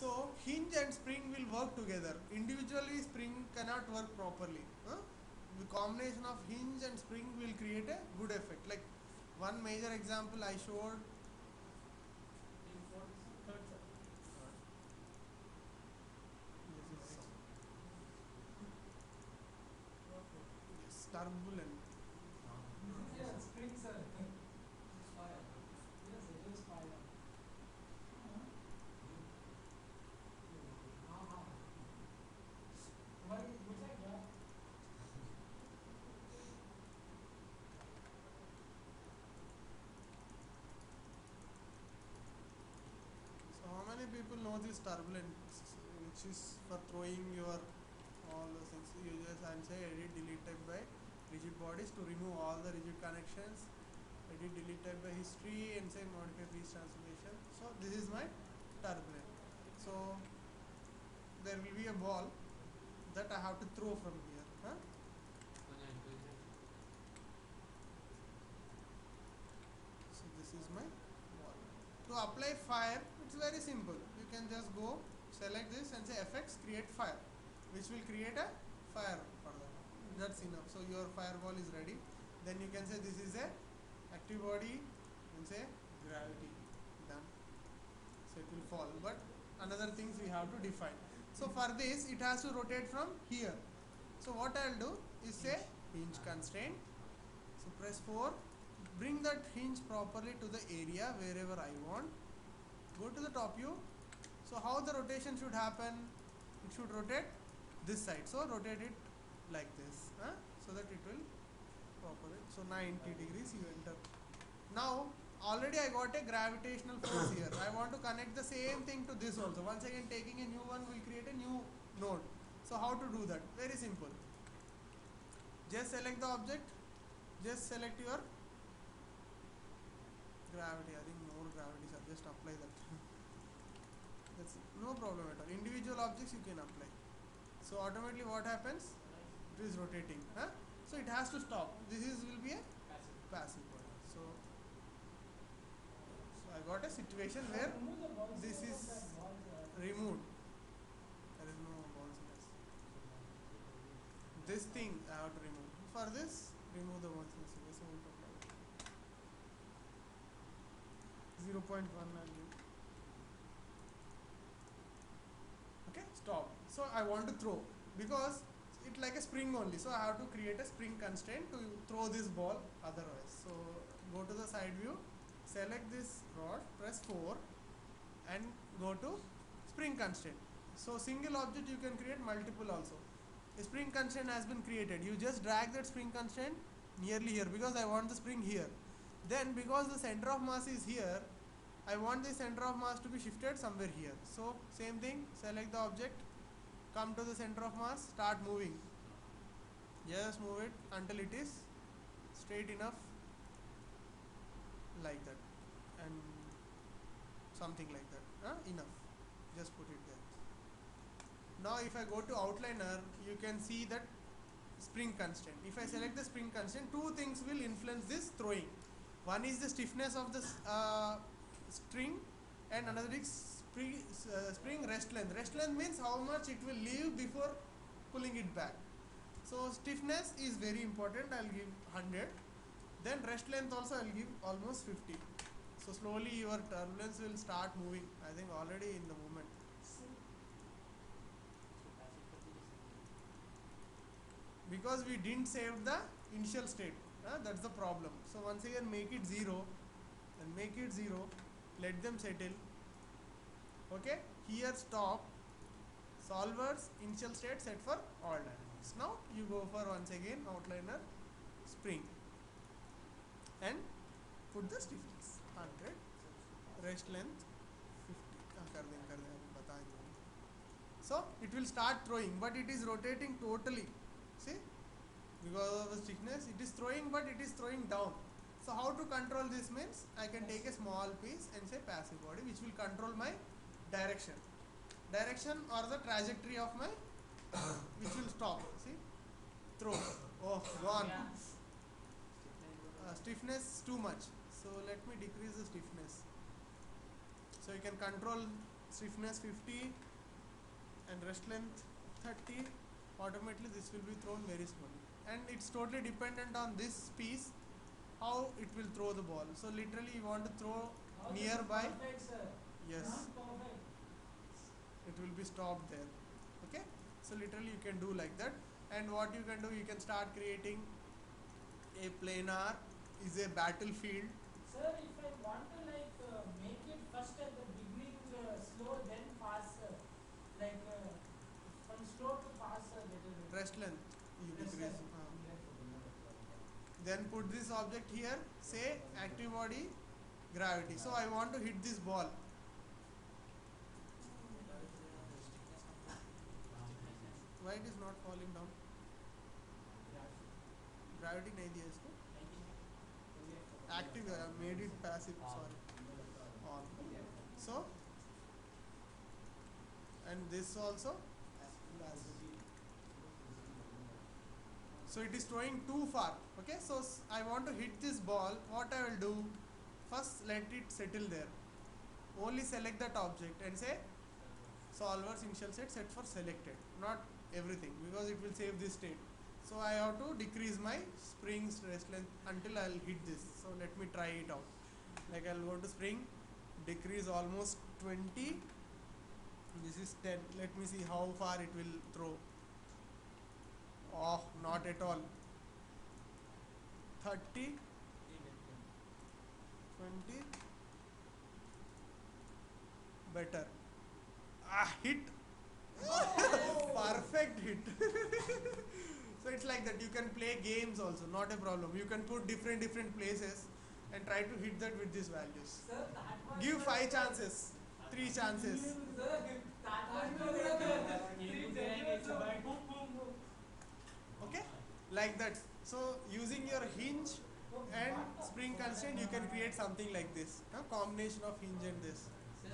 So hinge and spring will work together. Individually spring cannot work properly. The combination of hinge and spring will create a good effect. Like one major example I showed. This is yes, turbulent. Yes, springs are fire. Yes, it is fire. Why? Looks like that. So how many people know this turbulence, which is for throwing your all those things? You just and say edit deleted by rigid bodies to remove all the rigid connections. Edit deleted by history and say modify piece transformation. So this is my turbulence. So there will be a ball that I have to throw from here. So this is my ball. To apply fire, it's very simple. You can just go select this and say effects create fire, which will create a fire for that. That's enough. So your fireball is ready. Then you can say this is a active body and say gravity. Done. So it will fall. But another things we have to define. So for this it has to rotate from here. So what I'll do is say hinge constraint. So press 4. Bring that hinge properly to the area wherever I want. Go to the top view. So how the rotation should happen? It should rotate this side. So rotate it like this, so that it will properly. So 90 degrees you enter. Now already I got a gravitational force here. I want to connect the same thing to this also. Once again taking a new one will create a new node. So how to do that? Very simple. Just select the object. Just select your gravity. I think more gravity, sir. Just apply that. That's it. No problem at all. Individual objects you can apply. So automatically what happens? It is rotating. So it has to stop. This will be a passive body. So I got a situation where this is removed. There is no bounciness. This thing I have to remove. For this, remove the bounciness. 0.1 I'll give. Okay, stop. So I want to throw because it's like a spring only. So I have to create a spring constraint to throw this ball otherwise. So go to the side view, select this rod, press 4 and go to spring constraint. So single object you can create multiple also. A spring constraint has been created. You just drag that spring constraint nearly here because I want the spring here. Then because the center of mass is here, I want the center of mass to be shifted somewhere here. So same thing, select the object, come to the center of mass, start moving. Just move it until it is straight enough, like that, and something like that. Enough. Just put it there. Now if I go to outliner, you can see that spring constraint. If I select the spring constraint, two things will influence this throwing. One is the stiffness of the string, and another is spring rest length. Rest length means how much it will leave before pulling it back. So stiffness is very important. I'll give 100. Then rest length also I'll give almost 50. So slowly your turbulence will start moving. I think already in the movement. Because we didn't save the initial state, that's the problem. So once again make it 0 and make it 0, let them settle. Okay, here stop, solvers initial state set for all dynamics. Now you go for once again outliner spring and put the stiffness 100, rest length 50. So it will start throwing, but it is rotating totally. See, because of the stiffness it is throwing, but it is throwing down. So how to control this means I can take a small piece and say passive body, which will control my direction or the trajectory of my which will stop. See, throw. Oh, gone. Stiffness too much. So let me decrease the stiffness. So you can control stiffness 50 and rest length 30, automatically this will be thrown very slowly, and it's totally dependent on this piece how it will throw the ball. So literally you want to throw Now nearby, this is perfect, sir. yes, Perfect. it will be stopped there. Okay, so literally you can do like that. And what you can do, you can start creating a planar is a battlefield. Sir, if I want to make it first at the beginning slow, then fast, sir. Like from slow to fast, sir. Rest length you Rest decrease. length. Then put this object here, say active body gravity. So I want to hit this ball. Why it is not falling down? Gravity nahi diya isko. Active, I made it passive, sorry. On. So, and this also passive. So it is throwing too far. Okay, so I want to hit this ball. What I will do, first let it settle there. Only select that object and say solver's initial set for selected, not everything, because it will save this state. So I have to decrease my spring's rest length until I'll hit this. So let me try it out. Like I'll go to spring, decrease almost 20. This is 10. Let me see how far it will throw. Oh, not at all. 30, 20. Better. Ah, hit. Perfect hit. So it's like that. You can play games also, not a problem. You can put different places and try to hit that with these values. Sir, that was Give 5 chances, 3 chances. Sir, that was Okay, like that. So using your hinge and spring constraint, you can create something like this. A combination of hinge and this. Sir,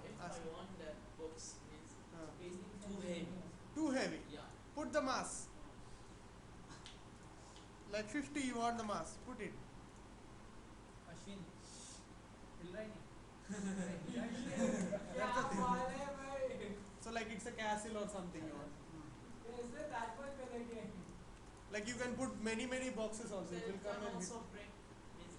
if Ask. I want that box means Uh, is too heavy. Too heavy. Yeah. Put the mass. Like 50 you want the mass. Put it. Ashwin हिल रहा ही नहीं क्या बात है भाई? So like it's a castle or something you want. Sir, that was correct. Like you can put many boxes also. It Sir, will it come can and hit. also break means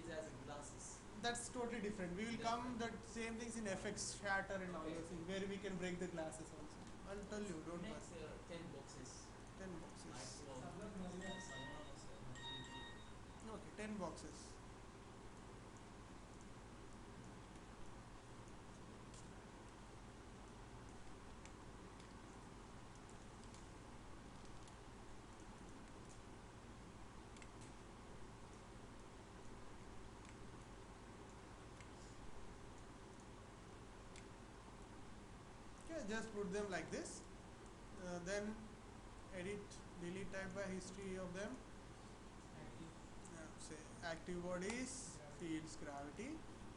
it is as glasses. That's totally different. We will come that same things in FX, shatter and all Okay. those things, where we can break the glasses also. I'll tell you, don't worry. Next 10 boxes. 10 Like boxes. someone Okay, 10 boxes. Okay, just put them like this. Then edit, delete type by history of them. Say active bodies, fields, gravity.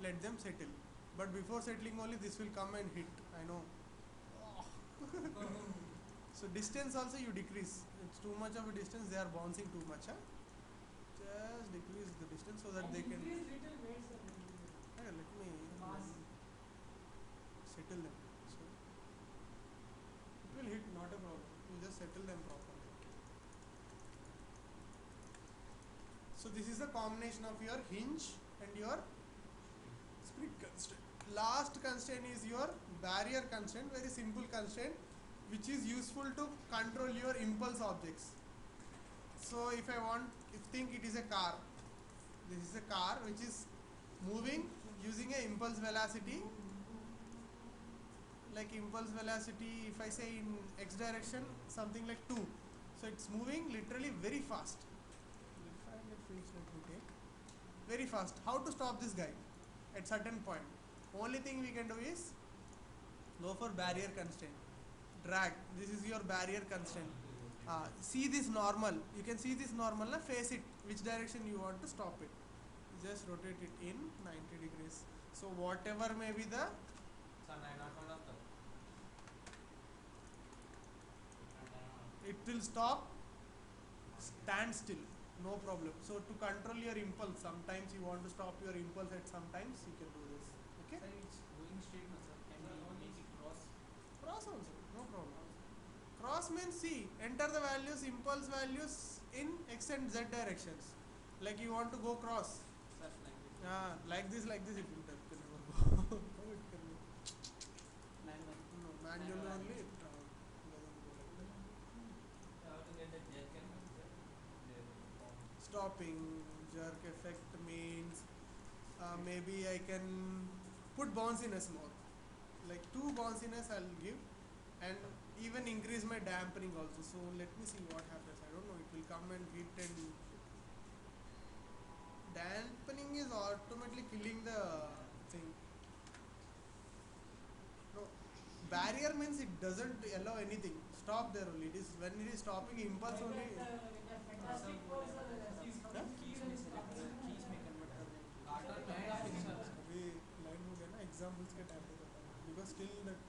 Let them settle. But before settling only this will come and hit. I know. So distance also you decrease. It's too much of a distance. They are bouncing too much. Huh? Just decrease the distance so that they can. Increase little weight, sir. Hey, let me Mass. settle them. So it will hit, not a problem. You just settle them properly. So this is the combination of your hinge and your spring constraint. Last constraint is your barrier constraint, very simple constraint, which is useful to control your impulse objects. So if I want, think it is a car. This is a car which is moving using a impulse velocity. Like impulse velocity, if I say in x direction, something like 2. So it's moving literally very fast. If I get fields, let me take. Very fast. How to stop this guy? At certain point. Only thing we can do is go for barrier constraint. Drag. This is your barrier constraint. See this normal. You can see this normal. Face it. Which direction you want to stop it. Just rotate it in 90 degrees. So whatever may be the it will stop, stand still, no problem. So to control your impulse, sometimes you want to stop your impulse at sometimes you can do this. Okay? Sir, it's going straight now, sir. Camera enter the values, impulse values in x and z directions. Like you want to go cross. Such like this. Like this, if you type, can never go. No, it can go. Manual. No, manual Manual. only. It doesn't go like that. How to get the jerk and Stopping jerk effect means maybe I can put bounciness more. Like 2 bounciness I'll give, and even increase my dampening also. So let me see what happens. I don't know. It will come and hit, and dampening is automatically killing the thing. No, barrier means it doesn't allow anything. Stop there only. It is when it is stopping impulse Like only. that, in a fantastic pose, he's coming Keys here में and select coming keys में convert कर देंगे. Auto अभी line हो गया ना examples के time पे बताऊँ बिकॉज स्टिल दैट